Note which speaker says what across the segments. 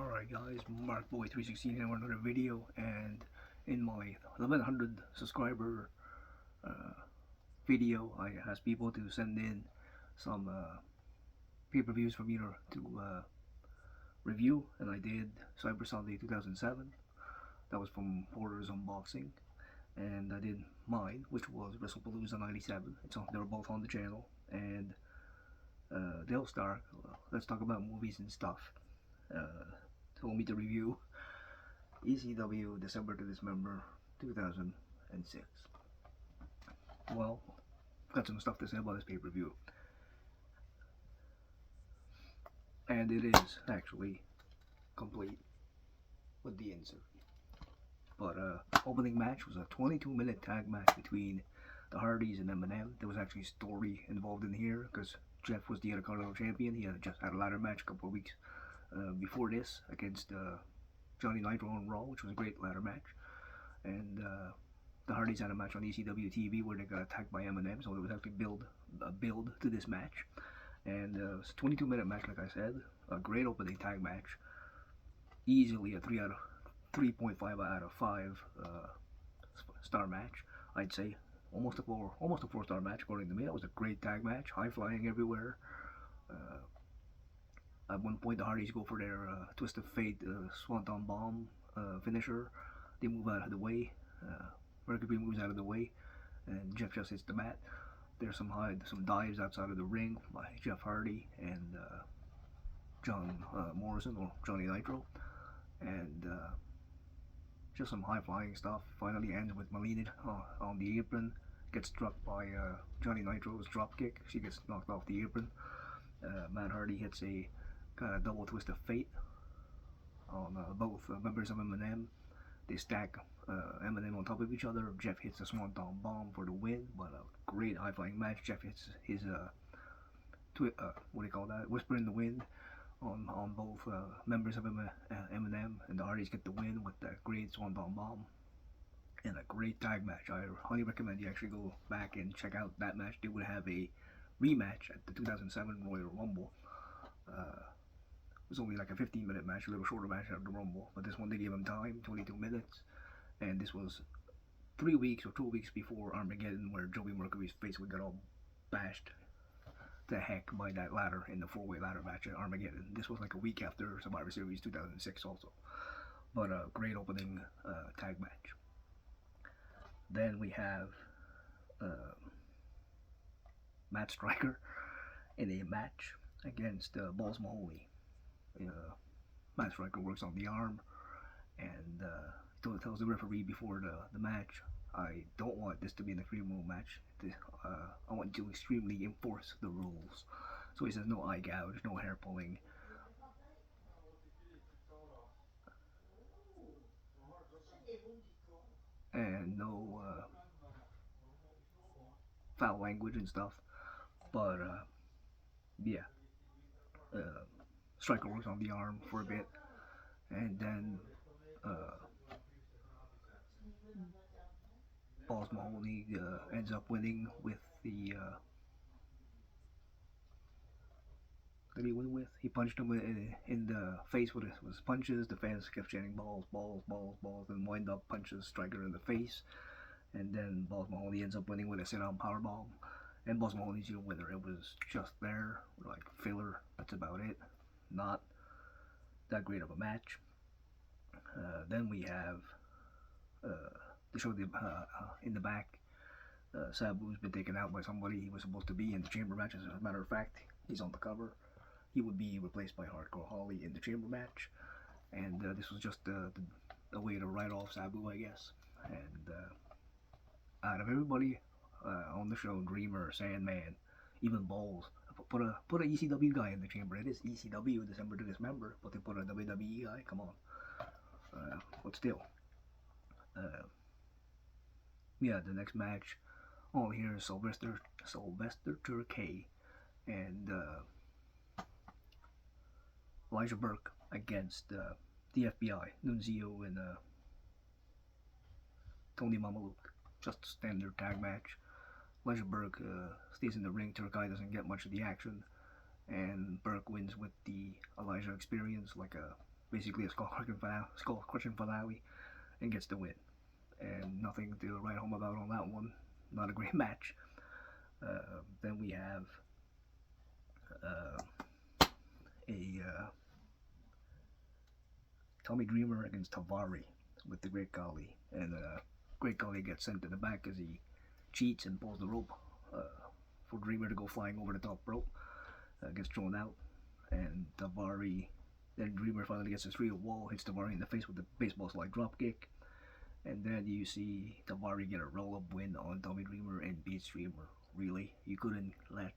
Speaker 1: Alright guys, MarkBoy316 here with another video, and in my 1100 subscriber uh, video I asked people to send in some pay-per-views for me to review, and I did Cyber Sunday 2007. That was from Porter's Unboxing, and I did mine, which was WrestlePalooza 97. They were both on the channel, and Dale Stark, let's talk about movies and stuff. Told me to review ECW December to Dismember 2006. Well, got some stuff to say about this pay-per-view, and it is actually complete with the insert. But opening match was a 22-minute tag match between the Hardys and Eminem. There was actually story involved in here because Jeff was the Intercontinental Champion. He had just had a ladder match a couple of weeks before this against Johnny Nitro on Raw, which was a great ladder match. And the Hardys had a match on ECW TV where they got attacked by Eminem, so there was actually a build to this match. And it's a 22-minute match, like I said. A great opening tag match. Easily a 3.5 out of 5 star match, I'd say. Almost a 4-star match according to me. That was a great tag match. High flying everywhere. At one point, the Hardys go for their Twist of Fate Swanton Bomb finisher. They move out of the way. Mercury moves out of the way, and Jeff just hits the mat. There's some dives outside of the ring by Jeff Hardy and John Morrison, or Johnny Nitro, and just some high flying stuff. Finally ends with Melina on the apron, gets struck by Johnny Nitro's drop kick. She gets knocked off the apron. Matt Hardy hits a kind of double twist of fate on both members of Eminem. They stack Eminem on top of each other. Jeff hits a Swanton Bomb for the win, but a great high flying match. Jeff hits his what do you call that? Whisper in the wind on both members of Eminem, and the Hardys get the win with that great Swanton Bomb and a great tag match. I highly recommend you actually go back and check out that match. They would have a rematch at the 2007 Royal Rumble. It was only like a 15-minute match, a little shorter match out of the Rumble, but this one they gave him time, 22 minutes, and this was 3 weeks or 2 weeks before Armageddon, where Joey Mercury's face would get all bashed to heck by that ladder in the 4-way ladder match at Armageddon. This was like a week after Survivor Series 2006 also, but a great opening tag match. Then we have Matt Striker in a match against Balls Mahoney. Matt Striker works on the arm, and tells the referee before the match, I don't want this to be an Extreme Rule match. I want to extremely enforce the rules. So he says no eye gouge, no hair pulling, and no foul language and stuff. But yeah, Striker works on the arm for a bit, and then Balls Mahoney ends up winning with the that he win with. He punched him in the face with his punches. The fans kept chanting balls, balls, balls, balls, and wind up punches Striker in the face. And then Balls Mahoney ends up winning with a sit-down powerbomb. And Balls Mahoney's your winner. It was just there, like filler. That's about it. Not that great of a match. Then we have they show in the back. Sabu's been taken out by somebody. He was supposed to be in the chamber match. As a matter of fact, he's on the cover. He would be replaced by Hardcore Holly in the chamber match, and this was just a way to write off Sabu, I guess. And out of everybody on the show, Dreamer, Sandman, even Balls, put a ECW guy in the chamber. It is ECW December to Dismember, but they put a WWE guy. Come on, but still. Yeah, the next match on here is Sylvester Turkey and Elijah Burke against the FBI, Nunzio and Tony Mamaluke. Just a standard tag match. Elijah Burke stays in the ring. Turkey doesn't get much of the action, and Burke wins with the Elijah experience, like a basically a skull crushing finale, and gets the win. And nothing to write home about on that one. Not a great match. Then we have uh, a Tommy Dreamer against Tavari with the Great Khali, and Great Khali gets sent to the back as he cheats and pulls the rope uh, for Dreamer to go flying over the top rope. Gets thrown out, and Tavari. Then Dreamer finally gets a 3 wall, hits Tavari in the face with the baseball slide drop kick, and then you see Tavari get a roll up win on Tommy Dreamer and beats Dreamer. Really, you couldn't let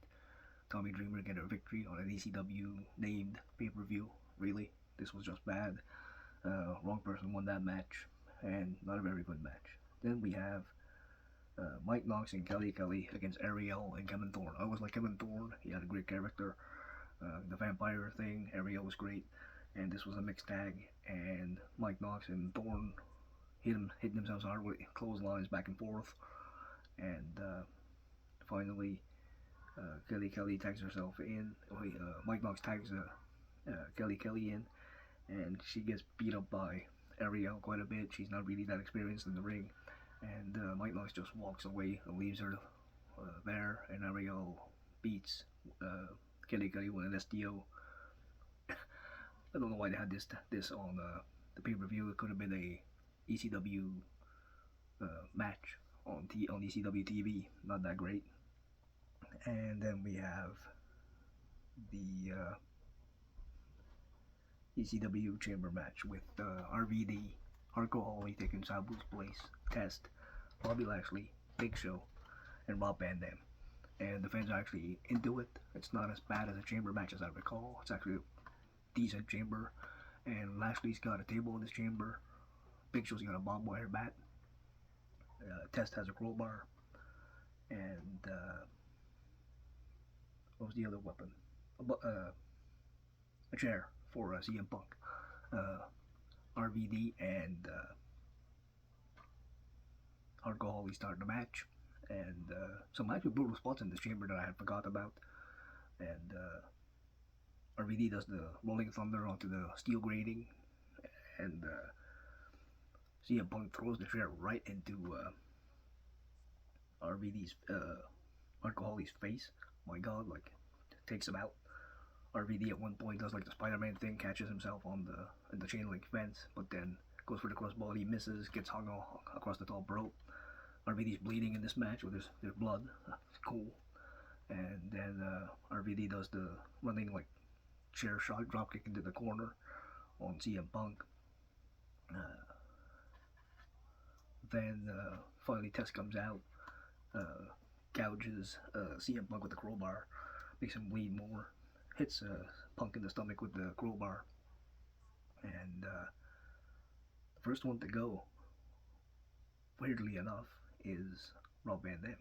Speaker 1: Tommy Dreamer get a victory on an ECW named pay per view. Really, this was just bad. Wrong person won that match, and not a very good match. Then we have Mike Knox and Kelly Kelly against Ariel and Kevin Thorne. I always like Kevin Thorne. He had a great character. The vampire thing, Ariel was great, and this was a mixed tag. And Mike Knox and Thorne hitting themselves hard with clotheslines back and forth. And finally, Kelly Kelly tags herself in. Mike Knox tags Kelly Kelly in, and she gets beat up by Ariel quite a bit. She's not really that experienced in the ring, and Mike Knox just walks away and leaves her there, and Ariel beats Kelly Kelly with an SDO. I don't know why they had this on the pay per view. It could have been a ECW match on ECW TV. Not that great. And then we have the ECW chamber match with RVD, Hardcore Holly taking Sabu's place, Test, Bobby Lashley, Big Show, and Rob Van Dam. And the fans are actually into it. It's not as bad as a chamber match as I recall. It's actually a decent chamber. And Lashley's got a table in his chamber. Big Show's got a barbed wire bat. Test has a crowbar. And what was the other weapon? A chair for CM Punk. RVD and Hardcore Holly starting the match. And some actually brutal spots in this chamber that I had forgot about. And RVD does the Rolling Thunder onto the steel grating. And CM Punk throws the chair right into RVD's Hardcore Holly's face. My God, like takes him out. RVD at one point does like the Spider-Man thing, catches himself on the chain link fence, but then goes for the crossbody, misses, gets hung across the top rope. RVD's bleeding in this match with there's blood. It's cool. And then RVD does the running like chair shot drop kick into the corner on CM Punk. Then finally Test comes out, gouges CM Punk with the crowbar, makes him bleed more, hits Punk in the stomach with the crowbar, and the first one to go, weirdly enough, is Rob Van Dam,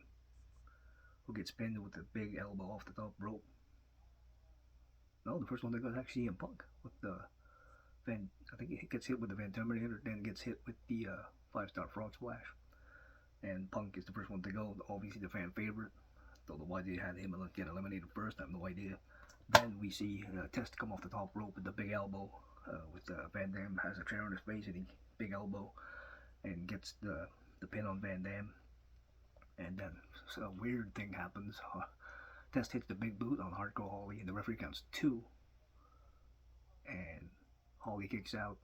Speaker 1: who gets pinned with a big elbow off the top rope. No, the first one to go is actually CM Punk with the I think he gets hit with the Van Terminator, then gets hit with the 5-star frog splash. And Punk is the first one to go, obviously the fan favorite. Don't know why they had him get eliminated first, I have no idea. Then we see Test come off the top rope with the big elbow, with Van Dam has a chair on his face and he big elbow and gets the pin on Van Dam. And then a weird thing happens. Test hits the big boot on Hardcore Holly and the referee counts 2. And Holly kicks out.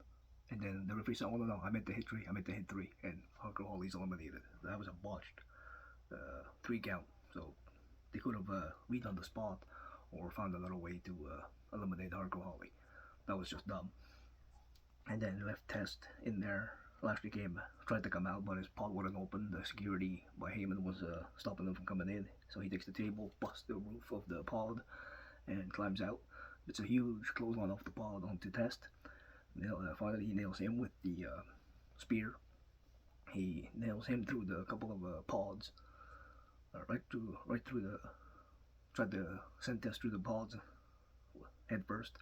Speaker 1: And then the referee said, "Oh no, I meant to hit 3, and Hardcore Holly's eliminated." That was a botched 3 count, so they could have redone the spot or found another way to eliminate Hardcore Holly. That was just dumb. And then left Test in there. Lashley tried to come out, but his pod wouldn't open. The security by Heyman was stopping him from coming in, so he takes the table, busts the roof of the pod, and climbs out. It's a huge clothesline off the pod onto Test. Finally, he nails him with the spear. He nails him through the couple of pods, right through the. Tried to send Test through the pods head first.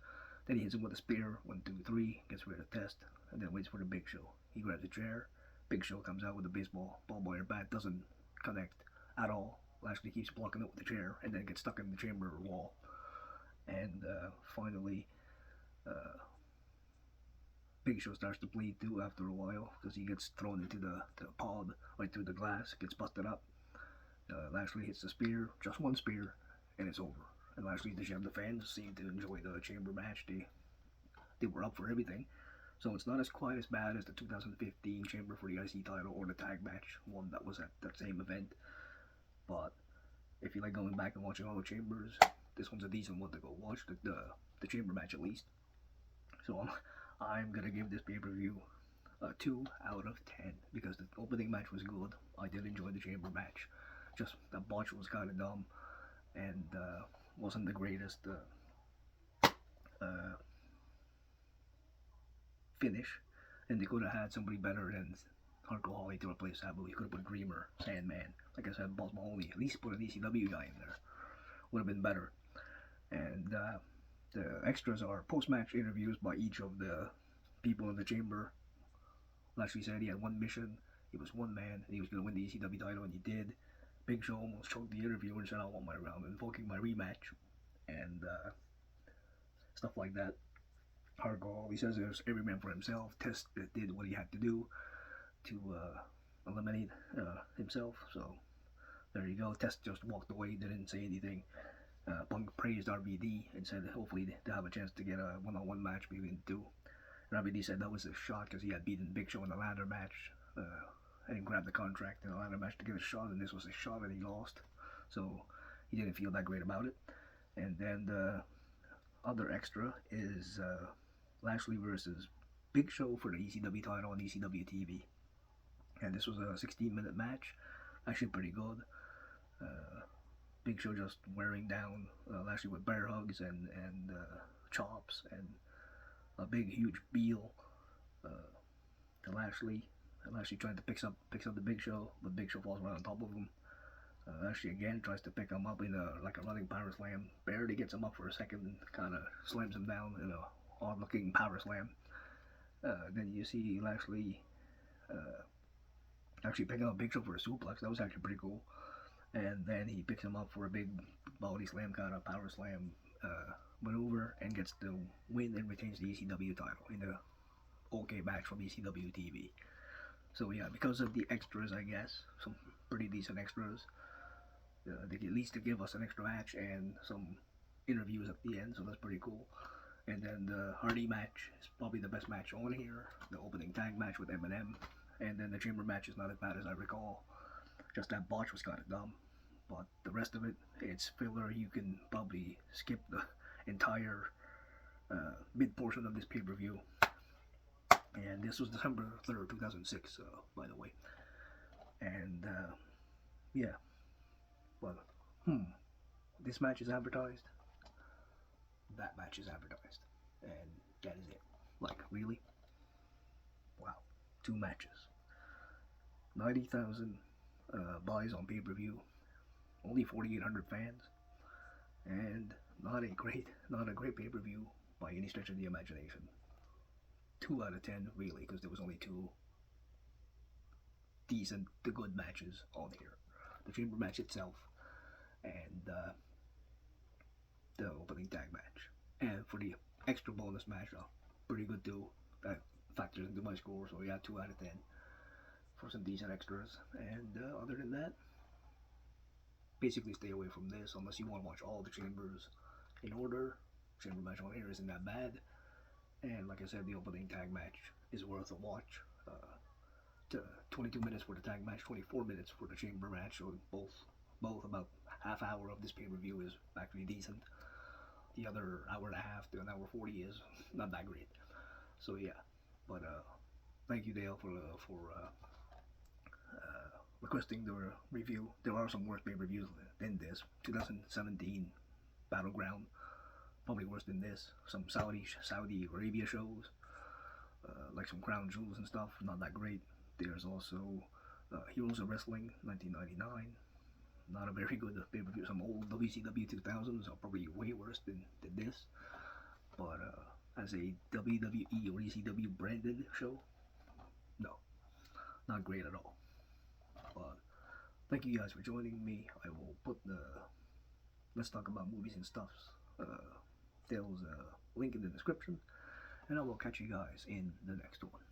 Speaker 1: Then he hits him with a spear. 1, 2, 3. Gets rid of Test, and then waits for the Big Show. He grabs a chair. Big Show comes out with a baseball ball wire bat. Doesn't connect at all. Lashley keeps blocking it with the chair, and then gets stuck in the chamber wall. And finally. Big Show starts to bleed too after a while because he gets thrown into the pod right through the glass, gets busted up. Lashley hits the spear, just one spear, and it's over. And Lashley, the fans seem to enjoy the chamber match. They were up for everything. So it's not as quite as bad as the 2015 Chamber for the IC title or the tag match one that was at that same event. But if you like going back and watching all the chambers, this one's a decent one to go watch, the chamber match at least. So I'm gonna give this pay-per-view a 2 out of 10 because the opening match was good. I did enjoy the chamber match. Just the botch was kind of dumb and wasn't the greatest finish. And they could have had somebody better than Hardcore Holly to replace Sabu. You could have put Dreamer, Sandman, like I said, Boss Mahoney. At least put an ECW guy in there. Would have been better. And the extras are post-match interviews by each of the people in the chamber. Lashley said he had one mission. He was one man, and he was going to win the ECW title, and he did. Big Show almost choked the interview and said, "I want my round," invoking my rematch, and stuff like that. Hardcore, he says there's every man for himself. Test did what he had to do to eliminate himself. So there you go. Test just walked away, didn't say anything. Punk praised RVD and said hopefully they'll have a chance to get a one-on-one match between the two. And RVD said that was a shot because he had beaten Big Show in the ladder match and grabbed the contract in the ladder match to get a shot, and this was a shot and he lost. So he didn't feel that great about it. And then the other extra is Lashley versus Big Show for the ECW title on ECW TV. And this was a 16-minute match. Actually pretty good. Big Show just wearing down Lashley with bear hugs and chops and a big huge Beal to Lashley. And Lashley trying to picks up the Big Show, but Big Show falls right on top of him. Lashley again tries to pick him up in like a running power slam. Barely gets him up for a second and kind of slams him down in a odd-looking power slam. Then you see Lashley actually picking up Big Show for a suplex. That was actually pretty cool. And then he picks him up for a big body slam, kind of power slam maneuver, and gets the win and retains the ECW title in the OK match from ECW TV. So yeah, because of the extras, I guess, some pretty decent extras, they at least to give us an extra match and some interviews at the end, so that's pretty cool. And then the Hardy match is probably the best match on here, the opening tag match with Eminem. And then the chamber match is not as bad as I recall. Just that botch was kind of dumb. But the rest of it, it's filler. You can probably skip the entire mid portion of this pay-per-view. And this was December 3rd, 2006, by the way. And yeah. But, this match is advertised. That match is advertised. And that is it. Like, really? Wow. 2 matches. 90,000 buys on pay-per-view. Only 4,800 fans. And not a great pay-per-view by any stretch of the imagination. 2 out of 10, really, because there was only 2 decent to good matches on here. The chamber match itself and the opening tag match. And for the extra bonus match, pretty good too. That factors into my score, so yeah, 2 out of 10 for some decent extras. And other than that, basically stay away from this unless you want to watch all the chambers in order. Chamber match on here isn't that bad. And like I said, the opening tag match is worth a watch. 22 minutes for the tag match, 24 minutes for the chamber match. So both about half hour of this pay-per-view is actually decent. The other hour and a half to an hour 40 is not that great. So yeah, but thank you Dale for requesting the review. There are some worse pay-per-views than this. 2017 Battleground, probably worse than this. Some Saudi Arabia shows, like some Crown Jewels and stuff, not that great. There's also Heroes of Wrestling 1999, not a very good pay-per-view. Some old WCW 2000s are probably way worse than this. But as a WWE or ECW branded show, no, not great at all. But thank you guys for joining me. I will put the Let's Talk About Movies and Stuff's Dale's link in the description. and I will catch you guys in the next one.